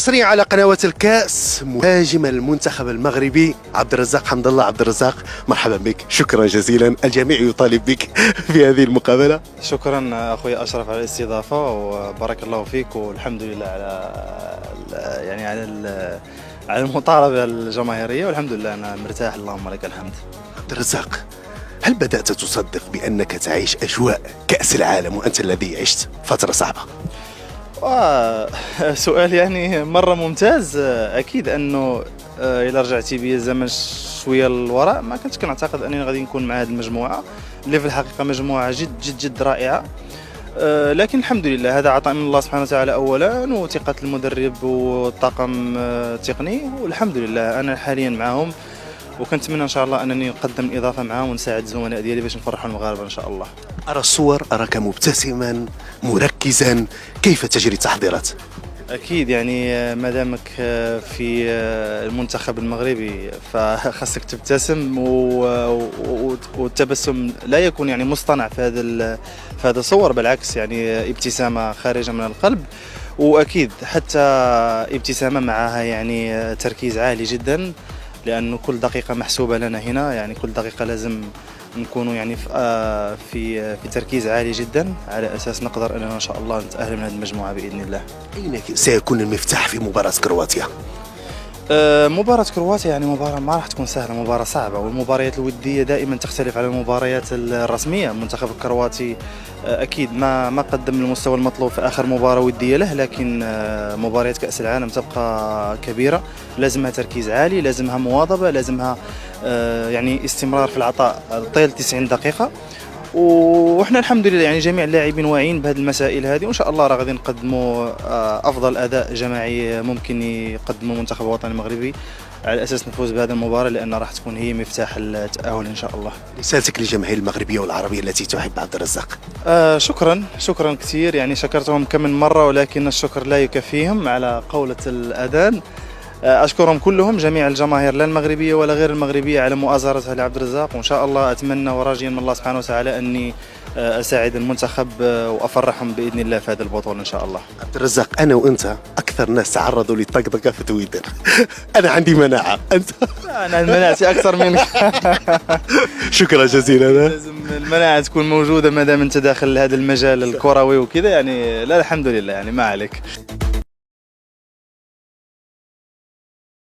مصري على قنوات الكاس، مهاجم المنتخب المغربي عبد الرزاق حمد الله. عبد الرزاق، مرحبا بك، شكرا جزيلا. الجميع يطالب بك في هذه المقابلة. شكرا اخوي اشرف على الاستضافه وبارك الله فيك، والحمد لله على المطالبه الجماهيريه، والحمد لله انا مرتاح اللهم لك الحمد. عبد الرزاق، هل بدأت تصدق بأنك تعيش أجواء كأس العالم وأنت الذي عشت فترة صعبة؟ سؤال يعني مرة ممتاز. أكيد أنه إلا رجعتي بيا الزمن شوية للوراء ما كنتش كنعتقد أنني غادي نكون مع هذه المجموعة اللي في الحقيقة مجموعة جد جد جد رائعة. لكن الحمد لله هذا عطاء من الله سبحانه وتعالى أولا، وثقة المدرب والطاقم التقني، والحمد لله أنا حاليا معهم، وكنتمنى ان شاء الله انني نقدم الاضافه معاهم ونساعد الزملاء ديالي باش نفرحوا المغاربه ان شاء الله. أرى الصور، أراك مبتسما مركزا، كيف تجري التحضيرات؟ اكيد يعني ما دامك في المنتخب المغربي فخاصك تبتسم، والتبسم لا يكون يعني مصطنع في هذا الصور، بالعكس يعني ابتسامه خارجه من القلب، واكيد حتى ابتسامه معها يعني تركيز عالي جدا، لأنه كل دقيقة محسوبة لنا هنا، يعني كل دقيقة لازم نكونوا يعني في تركيز عالي جدا على أساس نقدر أننا إن شاء الله نتأهل من هذه المجموعة بإذن الله. أين سيكون المفتاح في مباراة كرواتيا؟ مباراة كرواتيا يعني مباراة ما راح تكون سهلة، مباراة صعبة، والمباريات الودية دائما تختلف على المباريات الرسمية. المنتخب الكرواتي أكيد ما قدم المستوى المطلوب في آخر مباراة ودية له، لكن مباريات كأس العالم تبقى كبيرة، لازمها تركيز عالي، لازمها مواظبة، لازمها يعني استمرار في العطاء طيل 90 دقيقة. وإحنا الحمد لله يعني جميع اللاعبين واعيين بهذه المسائل هذه، وإن شاء الله راه غادي نقدموا أفضل أداء جماعي ممكن يقدمه المنتخب الوطني المغربي، على أساس نفوز بهذه المباراة، لأن راح تكون هي مفتاح التأهل إن شاء الله. رسالتك للجماهير المغربية والعربية التي تحب عبد الرزاق؟ شكرا كثير، يعني شكرتهم كم من مرة ولكن الشكر لا يكفيهم على قولة الأذان. أشكرهم كلهم، جميع الجماهير لا المغربية ولا غير المغربية، على مؤازرتها لعبد الرزاق، وإن شاء الله أتمنى وراجيا من الله سبحانه وتعالى أني أساعد المنتخب وأفرحهم بإذن الله في هذه البطولة إن شاء الله. عبد الرزاق، أنا وأنت أكثر ناس تعرضوا للطقطقة في تويتر. أنا عندي مناعة، أنت؟ أنا مناعتي أكثر منك. شكرا جزيلا. لازم المناعة تكون موجودة ما دام أنت داخل هذا المجال الكروي وكذا، يعني لا الحمد لله يعني ما عليك.